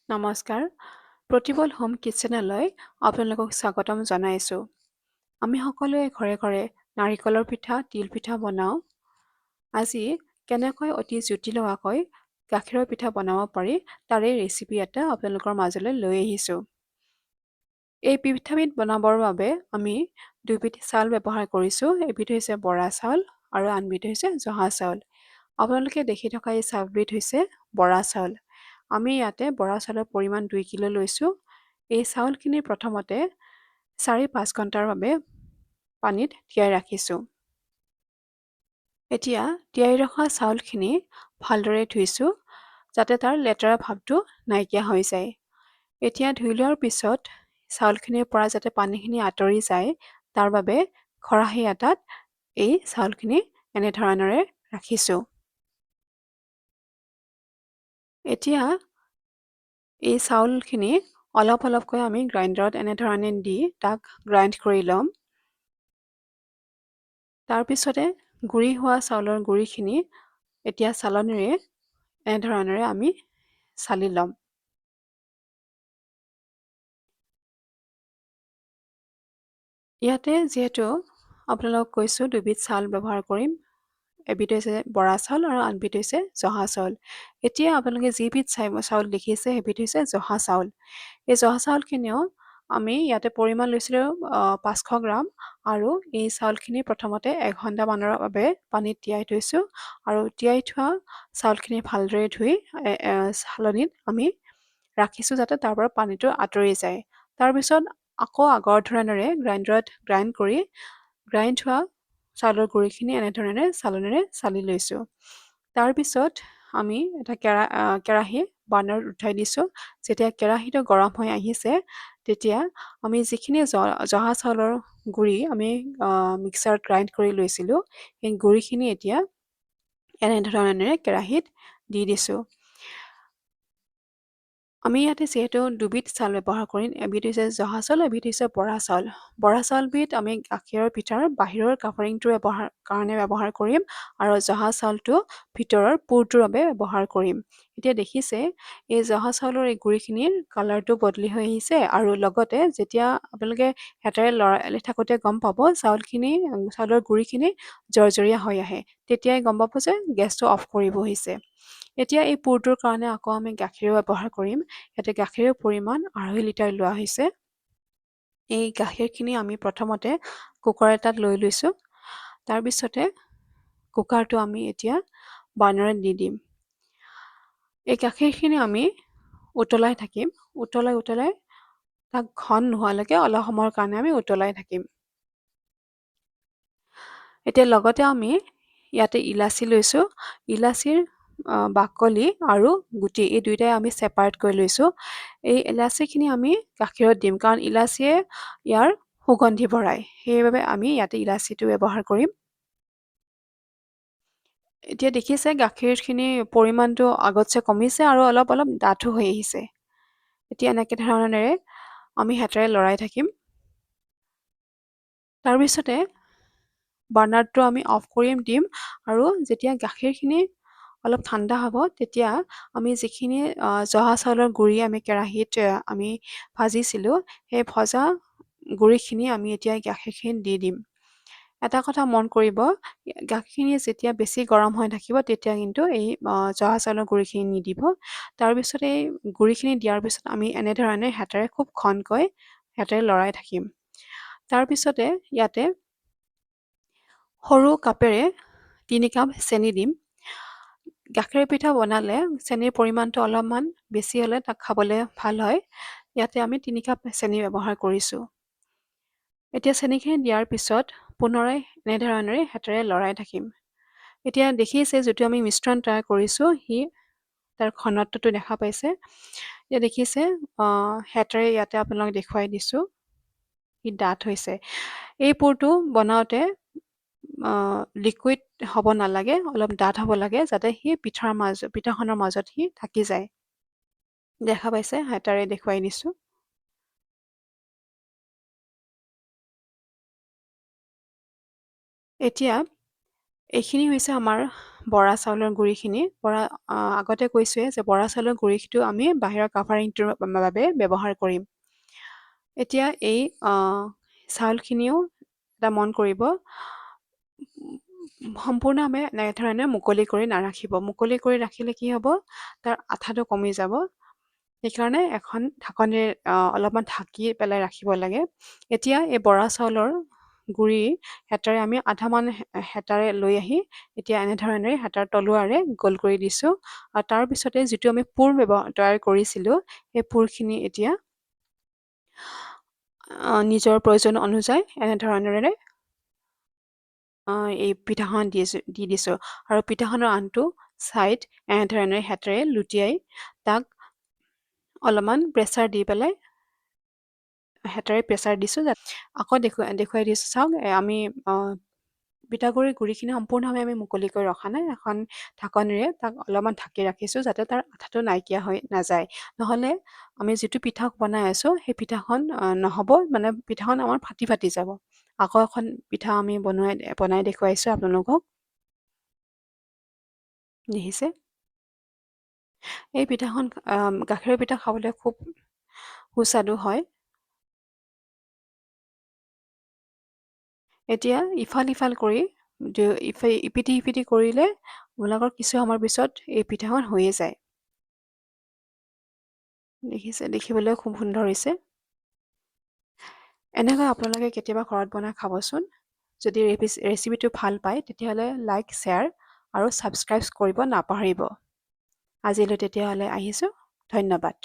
নমস্কাৰ, প্ৰতিপল হোম কিটচেনলৈ আপোনালোকক স্বাগতম জনাইছোঁ। আমি সকলোৱে ঘৰে ঘৰে নাৰিকলৰ পিঠা, তিল পিঠা বনাওঁ। আজি কেনেকৈ অতি জুতি লগাকৈ গাখীৰৰ পিঠা বনাব পাৰি তাৰে ৰেচিপি এটা আপোনালোকৰ মাজলৈ লৈ আহিছোঁ। এই পিঠাবিধ বনাবৰ বাবে আমি দুবিধ চাউল ব্যৱহাৰ কৰিছোঁ। এবিধ হৈছে বৰা চাউল আৰু আনবিধ হৈছে জহা চাউল। আপোনালোকে দেখি থকা এই চাউলবিধ হৈছে বৰা চাউল। আমি ইয়াতে বৰা চাউলৰ পৰিমাণ 2 কিলো লৈছোঁ। এই চাউলখিনি প্ৰথমতে 4-5 ঘণ্টাৰ বাবে পানীত তিয়াই ৰাখিছোঁ। এতিয়া তিয়াই ৰখা চাউলখিনি ভালদৰে ধুইছোঁ যাতে তাৰ লেতেৰা ভাৱটো নাইকিয়া হৈ যায়। এতিয়া ধুই লোৱাৰ পিছত চাউলখিনিৰ পৰা যাতে পানীখিনি আঁতৰি যায় তাৰ বাবে খৰাহী এটাত এই চাউলখিনি এনেধৰণেৰে ৰাখিছোঁ। এতিয়া এই চাউলখিনি অলপ অলপকৈ আমি গ্ৰাইণ্ডাৰত এনেধৰণে দি তাক গ্ৰাইণ্ড কৰি ল'ম। তাৰপিছতে গুড়ি হোৱা চাউলৰ গুড়িখিনি এতিয়া চালনীৰে এনেধৰণেৰে আমি চালি ল'ম। ইয়াতে যিহেতু আপোনালোকক কৈছোঁ দুবিধ চাউল ব্যৱহাৰ কৰিম। এবিধ হৈছে বৰা চাউল আৰু আনবিধ হৈছে জহা চাউল। এতিয়া আপোনালোকে যিবিধ চাউল দেখিছে সেইবিধ হৈছে জহা চাউল। এই জহা চাউলখিনিও আমি ইয়াতে পৰিমাণ লৈছিলোঁ 500 গ্ৰাম আৰু এই চাউলখিনি প্ৰথমতে 1 ঘণ্টামানৰ বাবে পানীত তিয়াই থৈছোঁ আৰু তিয়াই থোৱা চাউলখিনি ভালদৰে ধুই চালনীত আমি ৰাখিছোঁ যাতে তাৰ পৰা পানীটো আঁতৰি যায়। তাৰপিছত আকৌ আগৰ ধৰণেৰে গ্ৰাইণ্ডাৰত গ্ৰাইণ্ড হোৱা চাউলৰ গুড়িখিনি এনেধৰণেৰে চালনীৰে চালি লৈছোঁ। তাৰপিছত আমি এটা কেৰাহী বাৰ্ণাৰত উঠাই দিছোঁ। যেতিয়া কেৰাহীটো গৰম হৈ আহিছে তেতিয়া আমি যিখিনি জহা চাউলৰ গুড়ি আমি মিক্সাৰত গ্ৰাইণ্ড কৰি লৈছিলোঁ সেই গুড়িখিনি এতিয়া এনেধৰণেৰে কেৰাহীত দি দিছোঁ। আমি ইয়াতে যিহেতু দুবিধ চাউল ব্যৱহাৰ কৰিম, এবিধ হৈছে জহা চাউল, এবিধ হৈছে বৰা চাউল। বৰা চাউলবিধ আমি গাখীৰৰ পিঠাৰ বাহিৰৰ কাভাৰিংটো কাৰণে ব্যৱহাৰ কৰিম আৰু জহা চাউলটো ভিতৰৰ পুৰটোৰ বাবে ব্যৱহাৰ কৰিম। এতিয়া দেখিছে এই জহা চাউলৰ এই গুড়িখিনিৰ কালাৰটো বদলি হৈ আহিছে আৰু লগতে যেতিয়া আপোনালোকে হেতাৰে লৰাই থাকোঁতে গম পাব চাউলৰ গুড়িখিনি জৰজৰীয়া হৈ আহে, তেতিয়াই গম পাব যে গেছটো অফ কৰিব হৈছে। এতিয়া এই পুৰটোৰ কাৰণে আকৌ আমি গাখীৰ ব্যৱহাৰ কৰিম। ইয়াতে গাখীৰৰ পৰিমাণ 2.5 লিটাৰ লোৱা হৈছে। এই গাখীৰখিনি আমি প্ৰথমতে কুকাৰ এটাত লৈ লৈছোঁ। তাৰপিছতে কুকাৰটো আমি এতিয়া বাৰ্ণাৰত দি দিম। এই গাখীৰখিনি আমি উতলাই থাকিম। উতলাই তাক ঘন নোহোৱালৈকে অলপ সময়ৰ কাৰণে আমি উতলাই থাকিম। এতিয়া লগতে আমি ইয়াতে ইলাচি লৈছোঁ। ইলাচিৰ বাকলি আৰু গুটি এই দুয়োটাই আমি ছেপাৰেট কৰি লৈছোঁ। এই ইলাচিখিনি আমি গাখীৰত দিম কাৰণ ইলাচিয়ে ইয়াৰ সুগন্ধি বঢ়ায়। সেইবাবে আমি ইয়াতে ইলাচিটো ব্যৱহাৰ কৰিম। এতিয়া দেখিছে গাখীৰখিনি পৰিমাণটো আগতছে কমিছে আৰু অলপ অলপ ডাঠো হৈ আহিছে। এতিয়া এনেকৈ ধৰণেৰে আমি হেতাৰে লৰাই থাকিম। তাৰপিছতে বাৰ্ণাৰটো আমি অফ কৰি দিম আৰু যেতিয়া গাখীৰখিনি অলপ ঠাণ্ডা হ'ব তেতিয়া আমি যিখিনি জহা চাউলৰ গুড়ি আমি কেৰাহীত আমি ভাজিছিলোঁ সেই ভজা গুড়িখিনি আমি এতিয়া গাখীৰখিনিত দি দিম। এটা কথা মন কৰিব, গাখীৰখিনি যেতিয়া বেছি গৰম হৈ থাকিব তেতিয়া কিন্তু এই জহা চাউলৰ গুড়িখিনি নিদিব। তাৰপিছত এই গুড়িখিনি দিয়াৰ পিছত আমি এনেধৰণে হেতাৰে খুব ঘনকৈ হেতাৰে লৰাই থাকিম। তাৰপিছতে ইয়াতে সৰু কাপেৰে 3 কাপ চেনি দিম। গাখীৰ পিঠা বনালে চেনিৰ পৰিমাণটো অলপমান বেছি হ'লে তাক খাবলৈ ভাল হয়। ইয়াতে আমি 3 কাপ চেনি ব্যৱহাৰ কৰিছোঁ। এতিয়া চেনিখিনি দিয়াৰ পিছত পুনৰাই এনেধৰণেৰে হেতাৰে লৰাই থাকিম। এতিয়া দেখিছে যিটো আমি মিশ্ৰণ তৈয়াৰ কৰিছোঁ তাৰ ঘনত্বটো দেখা পাইছে। এতিয়া দেখিছে হেতাৰে ইয়াতে আপোনালোক দেখুৱাই দিছোঁ সি ডাঠ হৈছে। এই পুৰটো বনাওঁতে লিকুইড হ'ব নালাগে, অলপ ডাঠ হ'ব লাগে যাতে সি পিঠাখনৰ মাজত সি থাকি যায়। দেখা পাইছে হেতাৰে দেখুৱাই দিছোঁ। এতিয়া এইখিনি হৈছে আমাৰ বৰা চাউলৰ গুড়িখিনি আগতে কৈছোঁৱে যে বৰা চাউলৰ গুড়িটো আমি বাহিৰৰ কাভাৰিংটোৰ বাবে ব্যৱহাৰ কৰিম। এতিয়া এই চাউলখিনিও এটা মন কৰিব, সম্পূৰ্ণ আমি এনেধৰণে মুকলি কৰি নাৰাখিব। মুকলি কৰি ৰাখিলে কি হ'ব, তাৰ আঠাটো কমি যাব। সেইকাৰণে এখন ঢাকনিৰে অলপমান ঢাকি পেলাই ৰাখিব লাগে। এতিয়া এই বৰা চাউলৰ গুড়ি হেতাৰে আমি আধামান হেতাৰে লৈ আহি এতিয়া এনেধৰণেৰে হেতাৰ তলুৱাৰে গোল কৰি দিছোঁ। আৰু তাৰপিছতে যিটো আমি পুৰ তৈয়াৰ কৰিছিলোঁ, সেই পুৰখিনি এতিয়া নিজৰ প্ৰয়োজন অনুযায়ী এনেধৰণেৰে এই পিঠাখন দি দিছোঁ। আৰু পিঠাখনৰ আনটো ছাইড এনেধৰণেৰে হেতাৰে লুটিয়াই তাক অলপমান প্ৰেছাৰ দি পেলাই দিছোঁ। আকৌ দেখুৱাই দিছোঁ, চাওক আমি পিঠাগুড়িৰ গুড়িখিনি সম্পূৰ্ণভাৱে আমি মুকলি কৰি ৰখা নাই। এখন ঢাকনিৰে তাক অলপমান ঢাকি ৰাখিছোঁ যাতে তাৰ আঠাটো নাইকিয়া হৈ নাযায়। নহ'লে আমি যিটো পিঠা বনাই আছোঁ সেই পিঠাখন নহ'ব, মানে পিঠাখন আমাৰ ফাটি ফাটি যাব। আকৌ এখন পিঠা আমি বনাই দেখুৱাইছোঁ আপোনালোকক, দেখিছে? এই পিঠাখন গাখীৰৰ পিঠা খাবলৈ খুব সুস্বাদু হয়। এতিয়া ইফাল সিফাল কৰি ইপিঠি সিপিঠি কৰিলে আপোনালোকৰ কিছু সময়ৰ পিছত এই পিঠাখন হৈয়ে যায়। দেখিছে, দেখিবলৈ খুব সুন্দৰ হৈছে। এনেকৈ আপোনালোকে কেতিয়াবা ঘৰত বনাই খাবচোন। যদি ৰেচিপিটো ভাল পায় তেতিয়াহ'লে লাইক, শ্বেয়াৰ আৰু ছাবস্ক্ৰাইব কৰিব নাপাহৰিব। আজিলৈ তেতিয়াহ'লে আহিছোঁ, ধন্যবাদ।